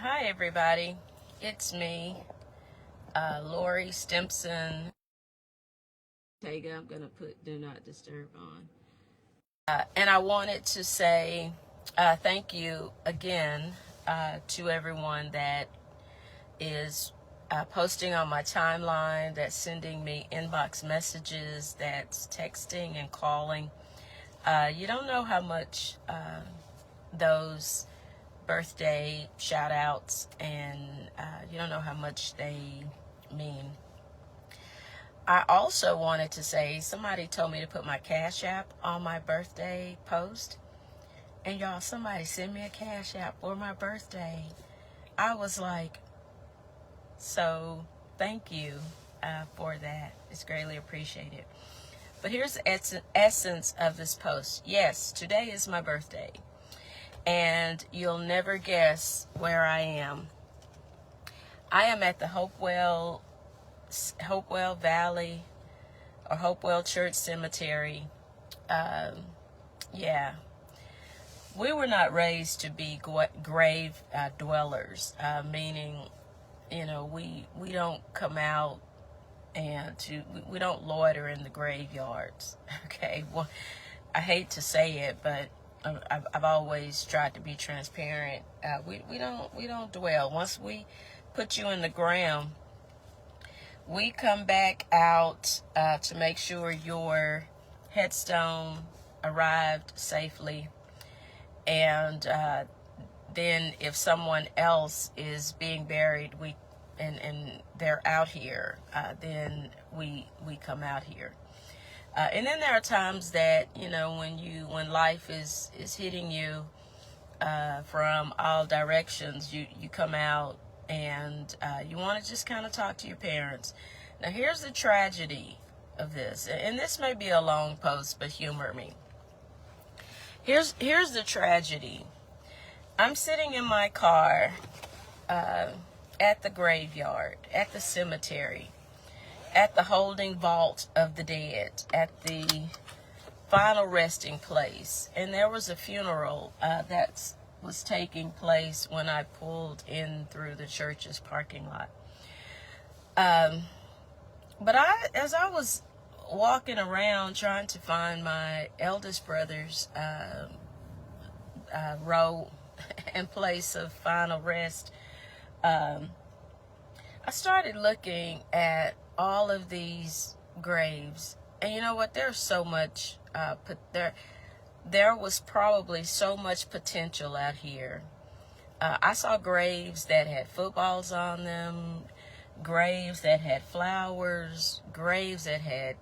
Hi, everybody. It's me, Lori Stimson. Tega, I'm going to put Do Not Disturb on. And I wanted to say thank you again to everyone that is posting on my timeline, that's sending me inbox messages, that's texting and calling. You don't know how much those birthday shout outs and you don't know how much they mean. I also wanted to say, somebody told me to put my Cash App on my birthday post, and y'all, somebody sent me a Cash App for my birthday. I was like, so thank you for that. It's greatly appreciated. But here's the essence of this post. Yes, today is my birthday, and you'll never guess where I am. I am at the Hopewell Valley or Hopewell Church Cemetery. Yeah, we were not raised to be grave dwellers, meaning, we don't come out and we don't loiter in the graveyards. Okay, well, I hate to say it, but I've always tried to be transparent. We don't dwell. Once we put you in the ground, we come back out to make sure your headstone arrived safely, and then if someone else is being buried, and they're out here, then we come out here. And then there are times that, when life is hitting you from all directions, you come out and you want to just kind of talk to your parents. Now, here's the tragedy of this, and this may be a long post, but humor me. Here's the tragedy. I'm sitting in my car at the graveyard, at the cemetery, at the holding vault of the dead, at the final resting place. And there was a funeral that was taking place when I pulled in through the church's parking lot. But as I was walking around trying to find my eldest brother's row and place of final rest, I started looking at all of these graves, and you know what? There's so much. There was probably so much potential out here. I saw graves that had footballs on them, graves that had flowers, graves that had,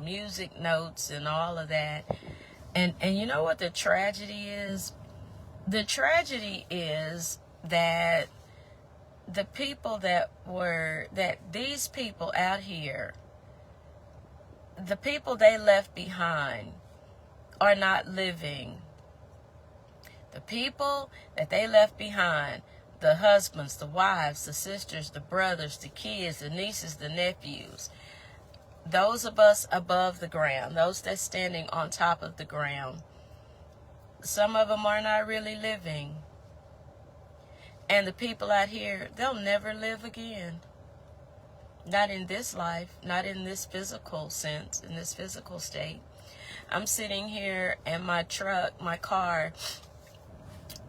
music notes and all of that. And you know what the tragedy is? The tragedy is that the people these people out here, the people they left behind are not living. The people that they left behind, the husbands, the wives, the sisters, the brothers, the kids, the nieces, the nephews, those of us above the ground, those that's standing on top of the ground, some of them are not really living. And the people out here, they'll never live again. Not in this life, not in this physical sense, in this physical state. I'm sitting here and my car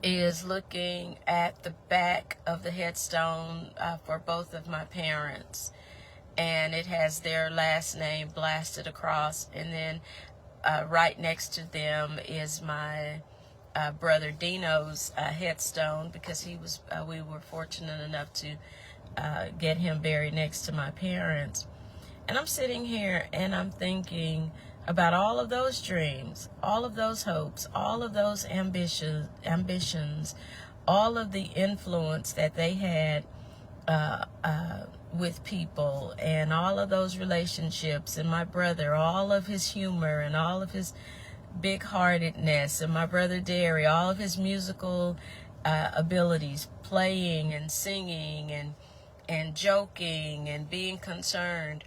is looking at the back of the headstone for both of my parents. And it has their last name blasted across. And then right next to them is my brother Dino's headstone, because we were fortunate enough to get him buried next to my parents. And I'm sitting here and I'm thinking about all of those dreams, all of those hopes, all of those ambitions, all of the influence that they had with people, and all of those relationships, and my brother, all of his humor and all of his big-heartedness, and my brother Derry, all of his musical abilities, playing and singing and joking and being concerned.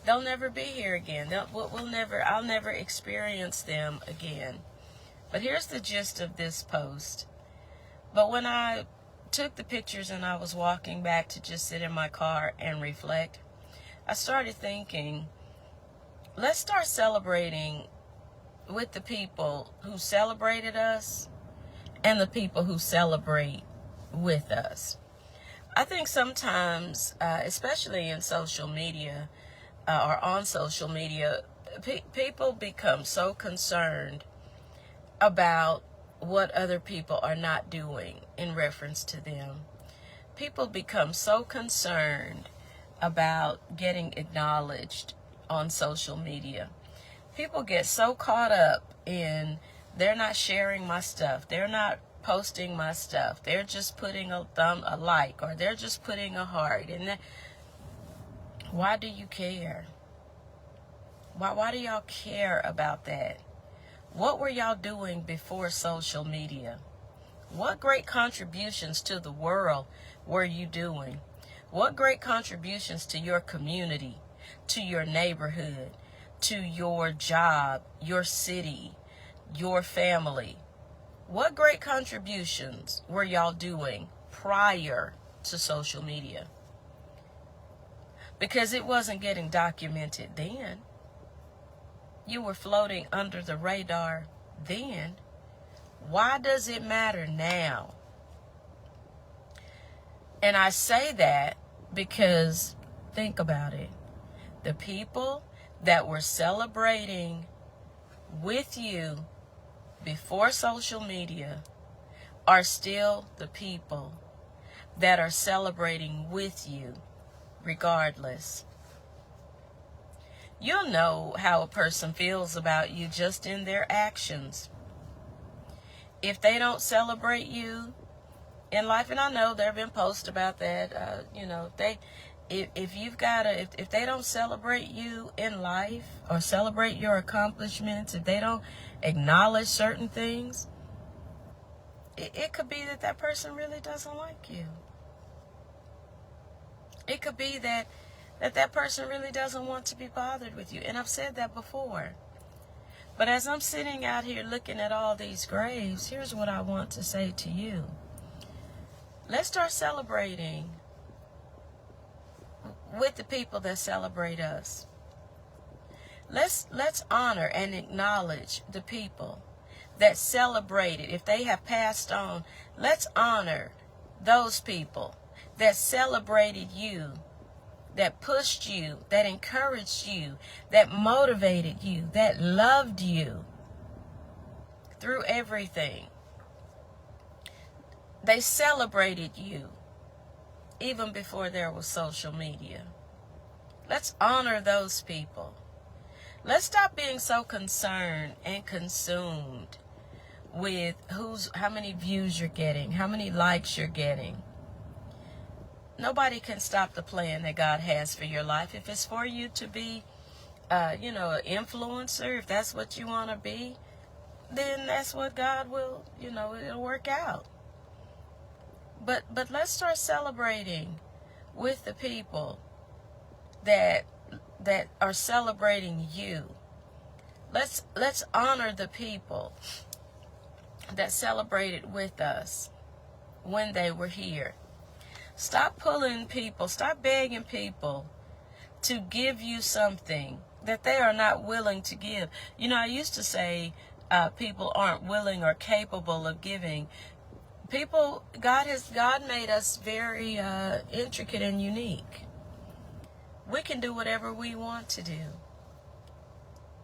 They'll never be here again. I'll never experience them again. But here's the gist of this post. But when I took the pictures and I was walking back to just sit in my car and reflect, I started thinking, let's start celebrating with the people who celebrated us and the people who celebrate with us. I think sometimes, especially in social media or on social media, people become so concerned about what other people are not doing in reference to them. People become so concerned about getting acknowledged on social media. People get so caught up in, they're not sharing my stuff, they're not posting my stuff, they're just putting a like, or they're just putting a heart. And why do you care? Why do y'all care about that? What were y'all doing before social media? What great contributions to the world were you doing? What great contributions to your community, to your neighborhood, to your job, your city, your family? What great contributions were y'all doing prior to social media? Because it wasn't getting documented then. You were floating under the radar then. Why does it matter now? And I say that because, think about it. The people that were celebrating with you before social media are still the people that are celebrating with you regardless. You'll know how a person feels about you just in their actions. If they don't celebrate you in life, and I know there have been posts about that, if they don't celebrate you in life or celebrate your accomplishments, if they don't acknowledge certain things, it could be that person really doesn't like you. It could be that person really doesn't want to be bothered with you. And I've said that before. But as I'm sitting out here looking at all these graves, here's what I want to say to you. Let's start celebrating with the people that celebrate us. Let's honor and acknowledge the people that celebrated. If they have passed on, let's honor those people that celebrated you, that pushed you, that encouraged you, that motivated you, that loved you through everything. They celebrated you even before there was social media. Let's honor those people. Let's stop being so concerned and consumed with how many views you're getting, how many likes you're getting. Nobody can stop the plan that God has for your life. If it's for you to be, an influencer, if that's what you want to be, then that's what God will, it'll work out. But let's start celebrating with the people that are celebrating you. Let's honor the people that celebrated with us when they were here. Stop pulling people, stop begging people to give you something that they are not willing to give. I used to say people aren't willing or capable of giving. God made us very intricate and unique. We can do whatever we want to do.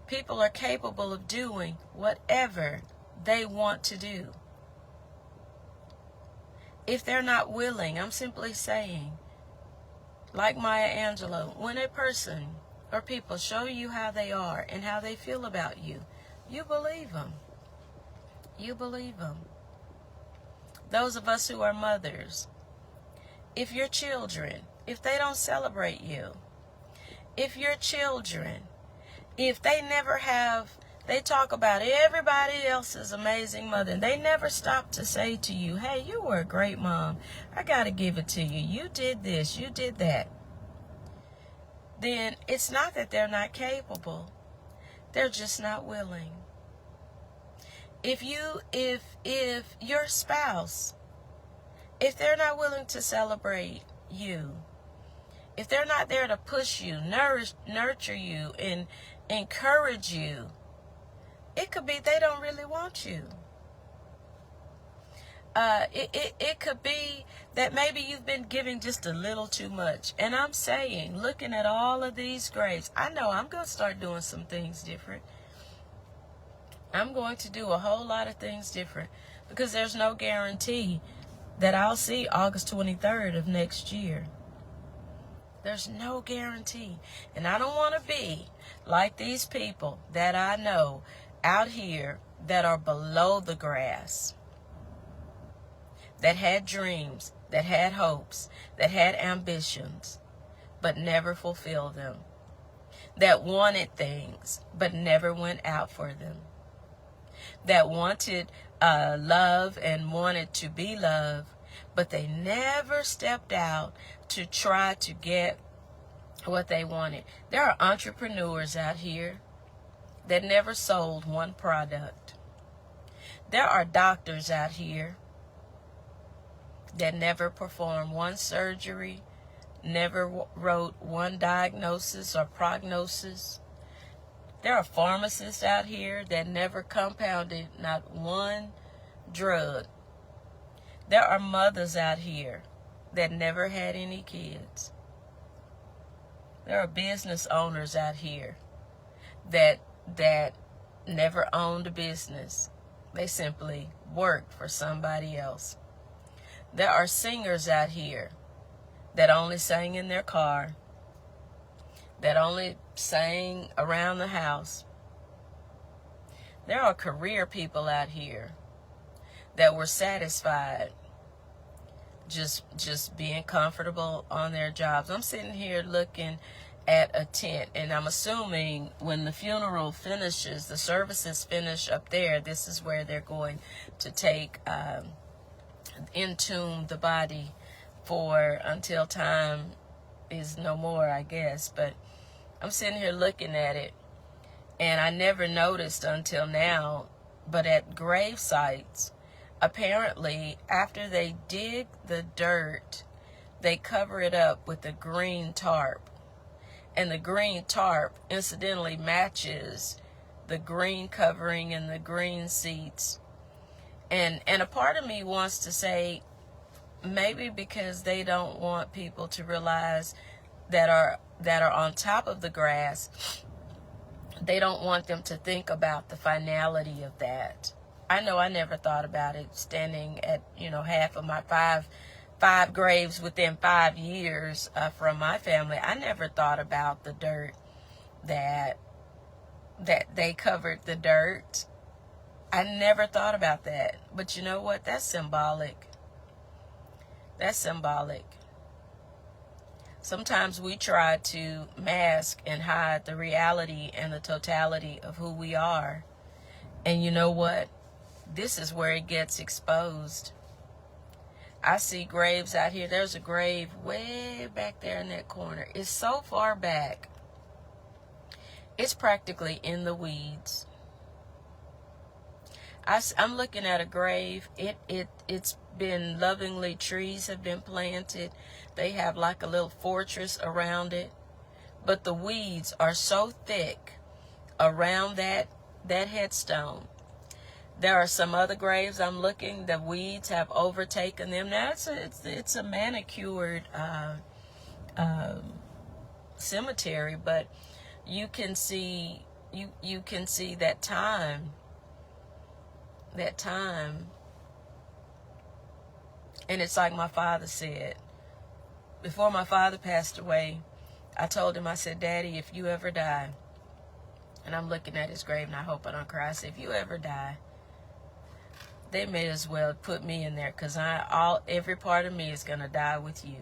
People are capable of doing whatever they want to do. If they're not willing, I'm simply saying, like Maya Angelou, when a person or people show you how they are and how they feel about you, you believe them. You believe them. Those of us who are mothers, if your children, if they don't celebrate you, if your children, if they never have, they talk about everybody else's amazing mother, and they never stop to say to you, hey, you were a great mom. I got to give it to you. You did this, you did that. Then it's not that they're not capable. They're just not willing. If your spouse if they're not willing to celebrate you, if they're not there to push you, nurture you, and encourage you, it could be they don't really want you. It could be that maybe you've been giving just a little too much. And I'm saying, looking at all of these graves, I know I'm going to start doing some things different. I'm going to do a whole lot of things different, because there's no guarantee that I'll see August 23rd of next year. There's no guarantee. And I don't want to be like these people that I know out here that are below the grass, that had dreams, that had hopes, that had ambitions, but never fulfilled them, that wanted things, but never went out for them, that wanted love and wanted to be loved, but they never stepped out to try to get what they wanted. There are entrepreneurs out here that never sold one product. There are doctors out here that never performed one surgery, never wrote one diagnosis or prognosis. There are pharmacists out here that never compounded not one drug. There are mothers out here that never had any kids. There are business owners out here that never owned a business. They simply worked for somebody else. There are singers out here that only sang in their car, that only sang around the house. There are career people out here that were satisfied just being comfortable on their jobs. I'm sitting here looking at a tent, and I'm assuming when the funeral finishes, the services finish up there, this is where they're going to take entomb the body for until time is no more, I guess. But I'm sitting here looking at it, and I never noticed until now, but at grave sites, apparently after they dig the dirt, they cover it up with a green tarp. And the green tarp incidentally matches the green covering and the green seats. And a part of me wants to say, maybe because they don't want people to realize that are on top of the grass, they don't want them to think about the finality of that. I know I never thought about it, standing at, half of my five graves within 5 years from my family. I never thought about the dirt, that they covered the dirt. I never thought about that. But you know what? That's symbolic. That's symbolic. Sometimes we try to mask and hide the reality and the totality of who we are. And you know what? This is where it gets exposed. I see graves out here. There's a grave way back there in that corner. It's so far back. It's practically in the weeds. I'm looking at a grave. It's been lovingly, trees have been planted. They have like a little fortress around it. But the weeds are so thick around that headstone. There are some other graves I'm looking, the weeds have overtaken them. Now it's a manicured cemetery, but you can see that time. And it's like my father said. Before my father passed away, I told him, I said, Daddy, if you ever die, and I'm looking at his grave and I hope I don't cry, I said, if you ever die, they may as well put me in there, because every part of me is going to die with you.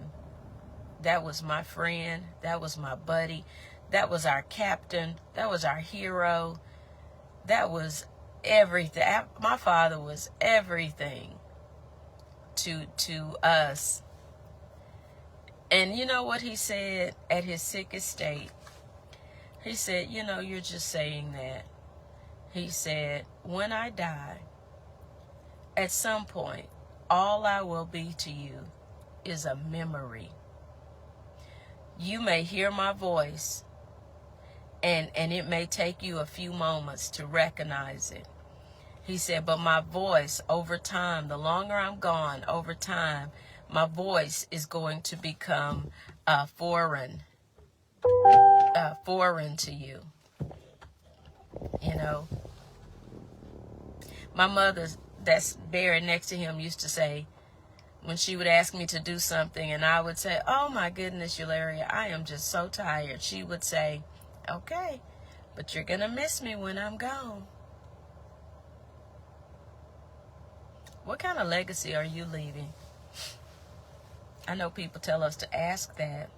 That was my friend. That was my buddy. That was our captain. That was our hero. That was everything. My father was everything to us. And you know what he said at his sickest state? He said, you're just saying that. He said, when I die, at some point, all I will be to you is a memory. You may hear my voice, and it may take you a few moments to recognize it. He said, but my voice over time, the longer I'm gone, over time, my voice is going to become foreign to you. You know, my mother that's buried next to him used to say, when she would ask me to do something and I would say, oh my goodness, Eularia, I am just so tired. She would say, okay, but you're going to miss me when I'm gone. What kind of legacy are you leaving? I know people tell us to ask that,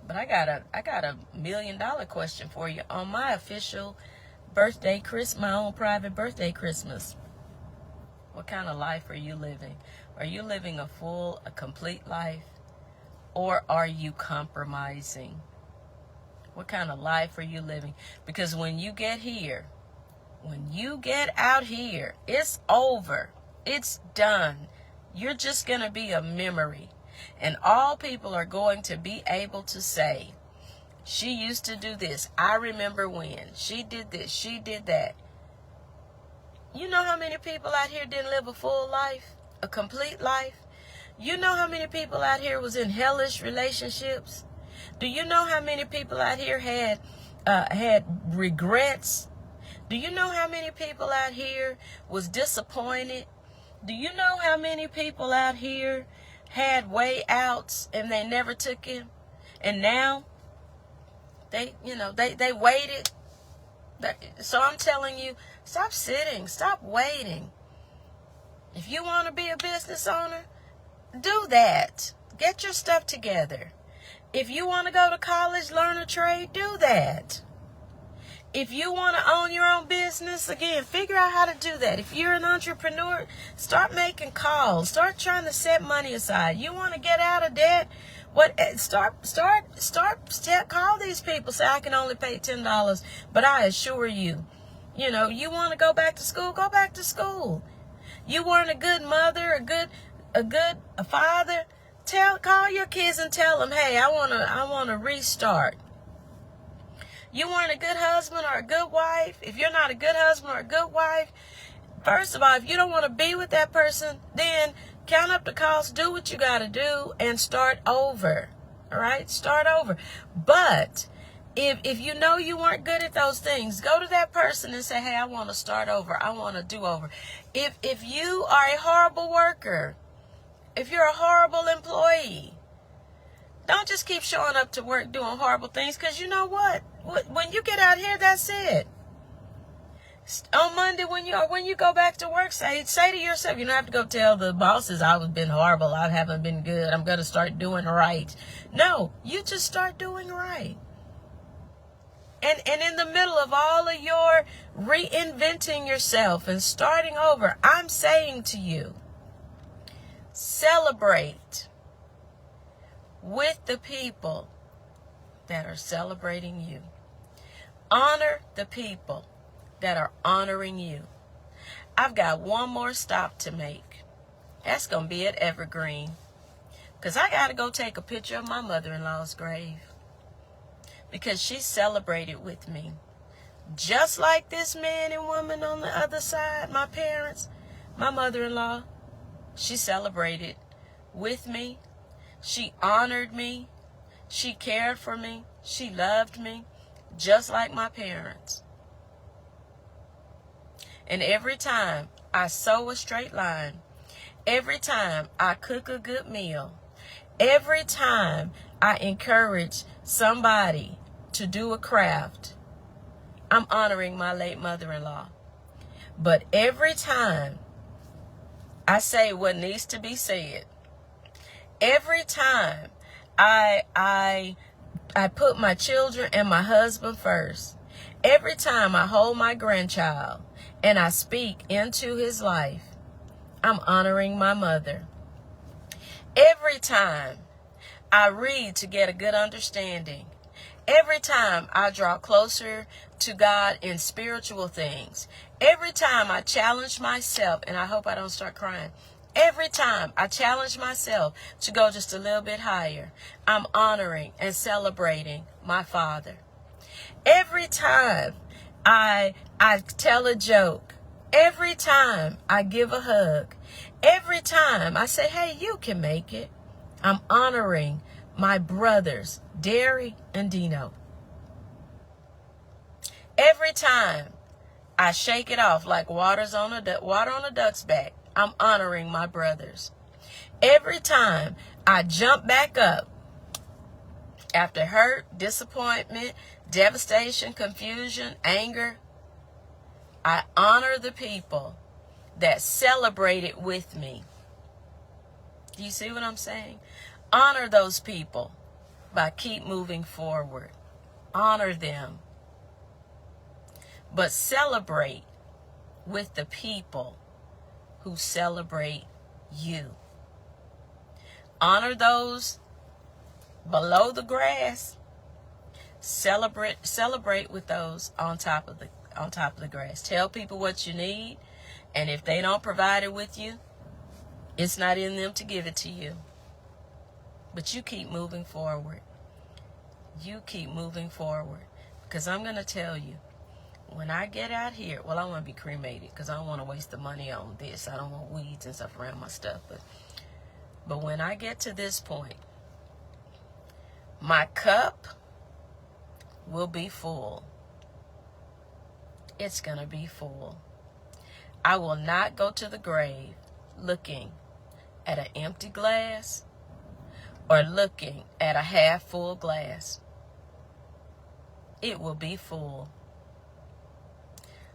but I got a $1 million question for you on my official birthday Christmas, my own private birthday Christmas. What kind of life are you living? Are you living a complete life, or are you compromising? What kind of life are you living? Because when you get here, when you get out here, it's over. It's done. You're just going to be a memory. And all people are going to be able to say, she used to do this. I remember when. She did this. She did that. You know how many people out here didn't live a full life? A complete life? You know how many people out here was in hellish relationships? Do you know how many people out here had regrets? Do you know how many people out here was disappointed? Do you know how many people out here had way outs and they never took him? And now they waited. So I'm telling you, stop sitting, stop waiting. If you want to be a business owner, do that. Get your stuff together. If you want to go to college, learn a trade, do that. If you want to own your own business, again, figure out how to do that. If you're an entrepreneur, start making calls. Start trying to set money aside. You want to get out of debt? Call these people. Say, I can only pay $10, but I assure you, you want to go back to school, go back to school. You weren't a good mother, a father, call your kids and tell them, hey, I want to restart. You weren't a good husband or a good wife. If you're not a good husband or a good wife, first of all, if you don't want to be with that person, then count up the cost, do what you got to do, and start over. All right? Start over. But if you know you weren't good at those things, go to that person and say, hey, I want to start over. I want to do over. If you are a horrible worker, if you're a horrible employee, don't just keep showing up to work doing horrible things, because you know what? When you get out here, that's it. On Monday, when you go back to work, say to yourself, you don't have to go tell the bosses, I've been horrible, I haven't been good, I'm going to start doing right. No, you just start doing right. And in the middle of all of your reinventing yourself and starting over, I'm saying to you, celebrate with the people that are celebrating you. Honor the people that are honoring you. I've got one more stop to make. That's going to be at Evergreen, because I got to go take a picture of my mother-in-law's grave, because she celebrated with me. Just like this man and woman on the other side, my parents, my mother-in-law, she celebrated with me. She honored me. She cared for me. She loved me, just like my parents. And every time I sew a straight line, every time I cook a good meal, every time I encourage somebody to do a craft, I'm honoring my late mother-in-law. But every time I say what needs to be said, every time I put my children and my husband first, every time I hold my grandchild and I speak into his life, I'm honoring my mother. Every time I read to get a good understanding, every time I draw closer to God in spiritual things, every time I challenge myself, and I hope I don't start crying, Every time I challenge myself to go just a little bit higher, I'm honoring and celebrating my Father. Every time I tell a joke, every time I give a hug, every time I say, hey, you can make it, I'm honoring my brothers, Derry and Dino. Every time I shake it off like water on a duck's back, I'm honoring my brothers. Every time I jump back up after hurt, disappointment, devastation, confusion, anger, I honor the people that celebrated with me. Do you see what I'm saying? Honor those people by keep moving forward. Honor them. But celebrate with the people who celebrate you. Honor those below the grass. Celebrate with those on top of the grass. Tell people what you need, and if they don't provide it with you, it's not in them to give it to you. But you keep moving forward. You keep moving forward. Because I'm going to tell you, when I get out here, well, I want to be cremated because I don't want to waste the money on this. I don't want weeds and stuff around my stuff. But when I get to this point, my cup will be full. It's going to be full. I will not go to the grave looking at an empty glass or looking at a half full glass. It will be full.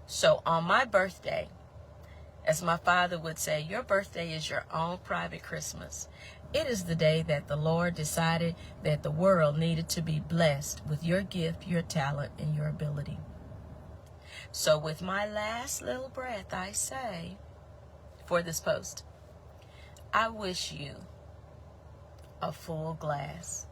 So on my birthday, as my father would say, your birthday is your own private Christmas. It is the day that the Lord decided that the world needed to be blessed with your gift, your talent, and your ability. So with my last little breath, I say, for this post, I wish you a full glass.